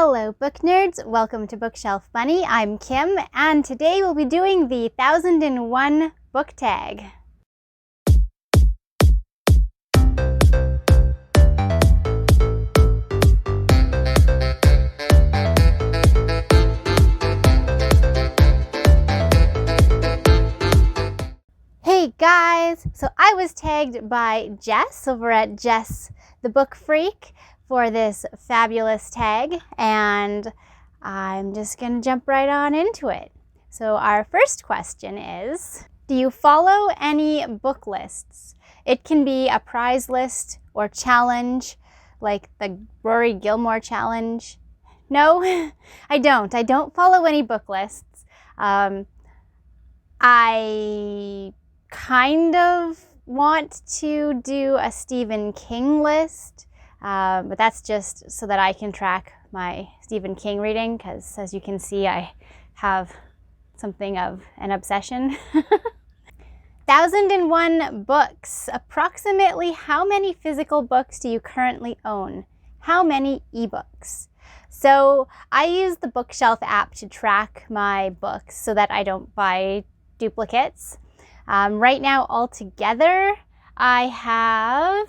Hello book nerds, welcome to Bookshelf Bunny. I'm Kim, and today we'll be doing the 1001 book tag. Hey guys, so I was tagged by Jess over at Jess the Book Freak for this fabulous tag, and I'm just gonna jump right on into it. So our first question is, do you follow any book lists? It can be a prize list or challenge, like the Rory Gilmore challenge. No, I don't follow any book lists. I kind of want to do a Stephen King list, but that's just so that I can track my Stephen King reading, because as you can see, I have something of an obsession. 1001 books. Approximately how many physical books do you currently own? How many ebooks? So I use the Bookshelf app to track my books so that I don't buy duplicates. Right now, altogether, I have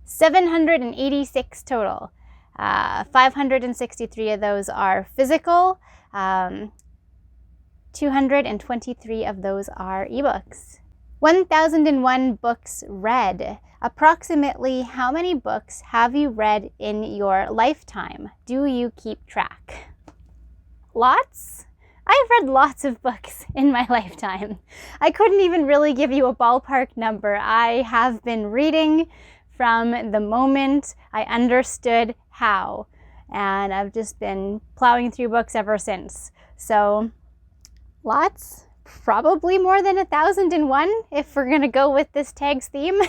786 total. 563 of those are physical. 223 of those are ebooks. 1001 books read. Approximately how many books have you read in your lifetime? Do you keep track? Lots? I've read lots of books in my lifetime. I couldn't even really give you a ballpark number. I have been reading from the moment I understood how, and I've just been plowing through books ever since. So lots, probably more than 1001 if we're gonna go with this tag's theme.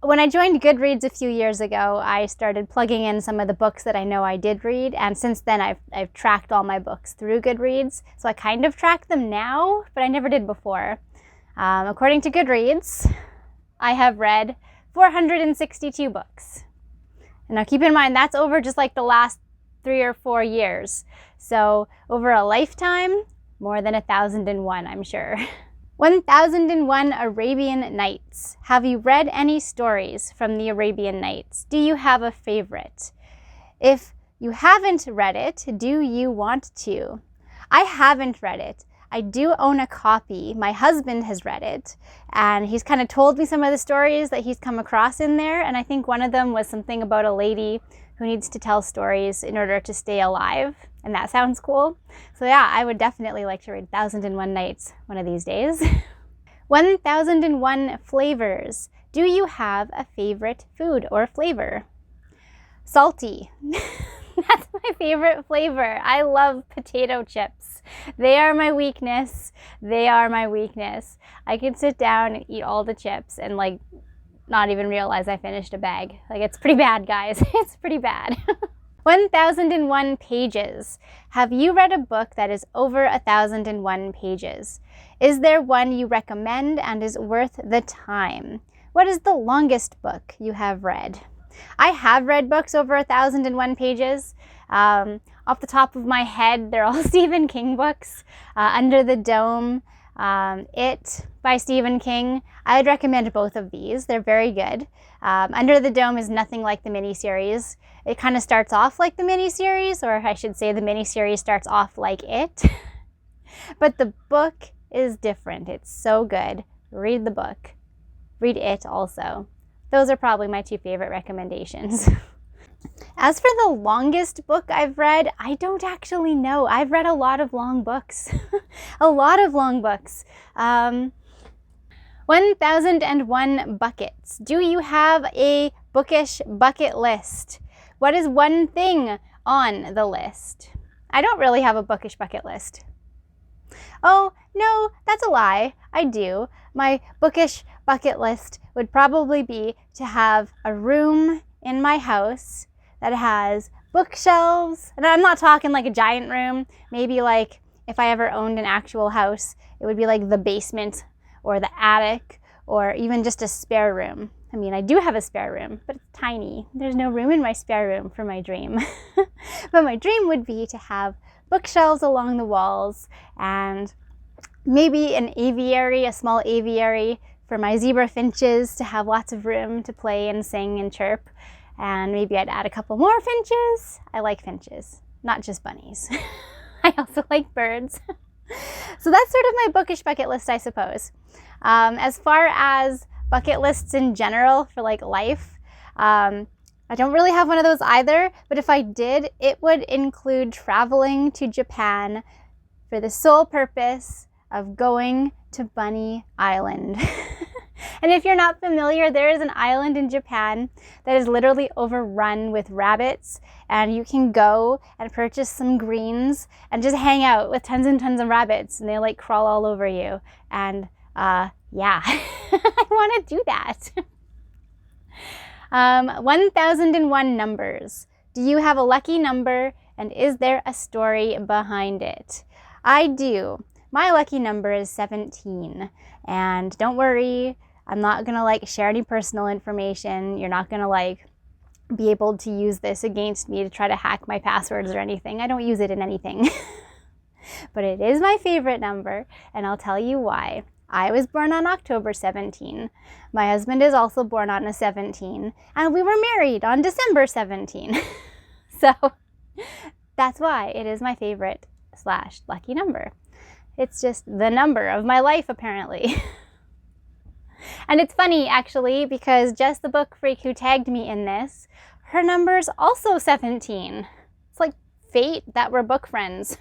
When I joined Goodreads a few years ago, I started plugging in some of the books that I know I did read, and since then I've tracked all my books through Goodreads. So I kind of track them now, but I never did before. According to Goodreads, I have read 462 books. And now keep in mind, that's over just like the last 3 or 4 years. So over a lifetime, more than 1001, I'm sure. 1001 Arabian Nights. Have you read any stories from the Arabian Nights? Do you have a favorite? If you haven't read it, do you want to? I haven't read it. I do own a copy. My husband has read it, and he's kind of told me some of the stories that he's come across in there, and I think one of them was something about a lady who needs to tell stories in order to stay alive, and that sounds cool. So yeah, I would definitely like to read 1001 Nights one of these days. 1001 flavors. Do you have a favorite food or flavor? Salty. That's my favorite flavor. I love potato chips. They are my weakness. They are my weakness. I can sit down and eat all the chips and not even realize I finished a bag. It's pretty bad, guys. It's pretty bad. 1001 pages. Have you read a book that is over 1001 pages? Is there one you recommend and is worth the time? What is the longest book you have read? I have read books over 1001 pages. Off the top of my head, they're all Stephen King books. Under the Dome, It by Stephen King. I would recommend both of these. They're very good. Under the Dome is nothing like the miniseries. It kind of starts off like the miniseries, or I should say the miniseries starts off like It. But the book is different. It's so good. Read the book. Read It also. Those are probably my 2 favorite recommendations. As for the longest book I've read, I don't actually know. I've read a lot of long books. A lot of long books. 1001 buckets. Do you have a bookish bucket list? What is one thing on the list? I don't really have a bookish bucket list. Oh, no, that's a lie. I do. My bookish bucket list would probably be to have a room in my house that has bookshelves. And I'm not talking like a giant room. Maybe if I ever owned an actual house, it would be like the basement or the attic or even just a spare room. I mean, I do have a spare room, but it's tiny. There's no room in my spare room for my dream. But my dream would be to have bookshelves along the walls and maybe an aviary, a small aviary for my zebra finches to have lots of room to play and sing and chirp. And maybe I'd add a couple more finches. I like finches, not just bunnies. I also like birds. So that's sort of my bookish bucket list, I suppose. As far as bucket lists in general for like life, I don't really have one of those either, but if I did, it would include traveling to Japan for the sole purpose of going to Bunny Island. And if you're not familiar, there is an island in Japan that is literally overrun with rabbits, and you can go and purchase some greens and just hang out with tons and tons of rabbits, and they like crawl all over you. And yeah, I want to do that. 1001 numbers. Do you have a lucky number, and is there a story behind it? I do. My lucky number is 17, and don't worry, I'm not gonna like share any personal information. You're not gonna like be able to use this against me to try to hack my passwords or anything. I don't use it in anything. But it is my favorite number, and I'll tell you why. I was born on October 17. My husband is also born on a 17, and we were married on December 17. So that's why it is my favorite / lucky number. It's just the number of my life, apparently. And it's funny, actually, because Jess the Book Freak, who tagged me in this, her number's also 17. It's like fate that we're book friends.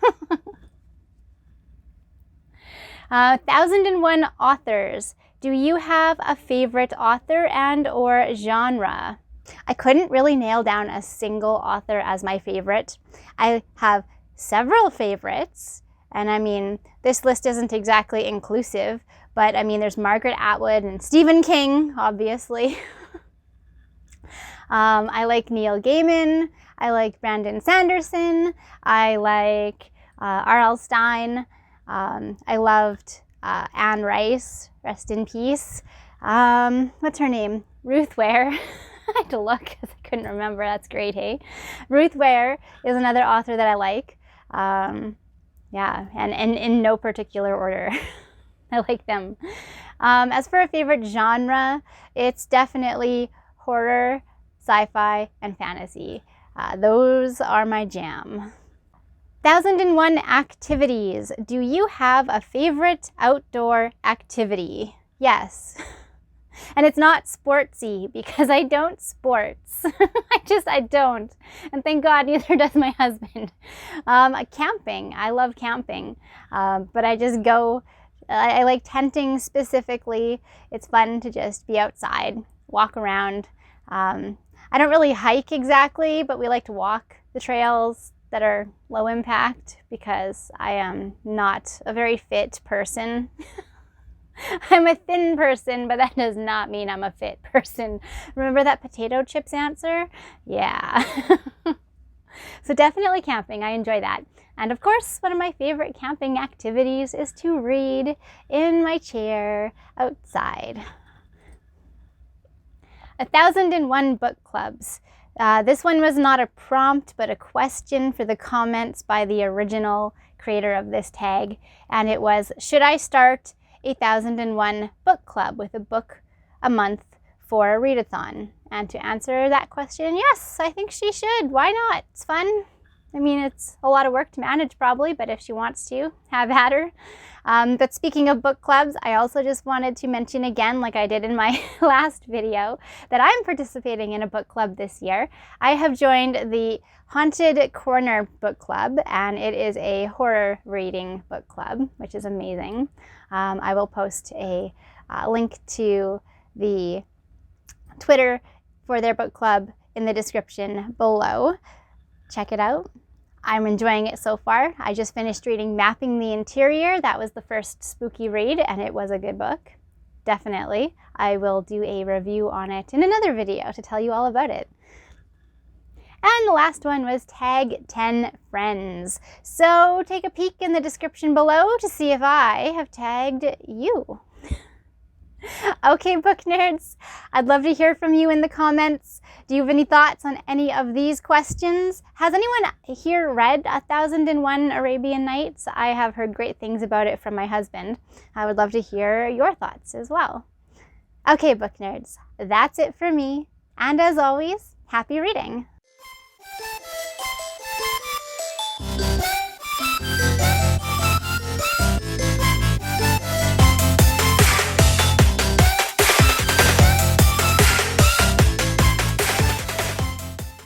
1001 authors. Do you have a favorite author and or genre? I couldn't really nail down a single author as my favorite. I have several favorites, and I mean, this list isn't exactly inclusive, but I mean, there's Margaret Atwood and Stephen King, obviously. I like Neil Gaiman. I like Brandon Sanderson. I like R.L. Stine. I loved Anne Rice, rest in peace. What's her name? Ruth Ware. I had to look because I couldn't remember. That's great, hey? Ruth Ware is another author that I like. Yeah, and in no particular order. I like them. As for a favorite genre, it's definitely horror, sci-fi, and fantasy. Those are my jam. 1001 activities. Do you have a favorite outdoor activity? Yes. And it's not sportsy, because I don't sports. I don't. And thank God neither does my husband. Camping. I love camping. But I just go, I like tenting specifically. It's fun to just be outside, walk around. I don't really hike exactly, but we like to walk the trails that are low impact, because I am not a very fit person. I'm a thin person, but that does not mean I'm a fit person. Remember that potato chips answer? Yeah. So definitely camping. I enjoy that. And of course, one of my favorite camping activities is to read in my chair outside. 1001 book clubs. This one was not a prompt, but a question for the comments by the original creator of this tag. And it was, should I start a 1001 book club with a book a month for a readathon? And to answer that question, yes, I think she should. Why not? It's fun. I mean, it's a lot of work to manage probably, but if she wants to, have at her. But speaking of book clubs, I also just wanted to mention again, like I did in my last video, that I'm participating in a book club this year. I have joined the Haunted Corner book club, and it is a horror reading book club, which is amazing. I will post a link to the Twitter for their book club in the description below. Check it out. I'm enjoying it so far. I just finished reading Mapping the Interior. That was the first spooky read, and it was a good book. Definitely. I will do a review on it in another video to tell you all about it. And the last one was tag 10 friends. So take a peek in the description below to see if I have tagged you. Okay, book nerds, I'd love to hear from you in the comments. Do you have any thoughts on any of these questions? Has anyone here read 1001 Arabian Nights? I have heard great things about it from my husband. I would love to hear your thoughts as well. Okay, book nerds, that's it for me. And as always, happy reading.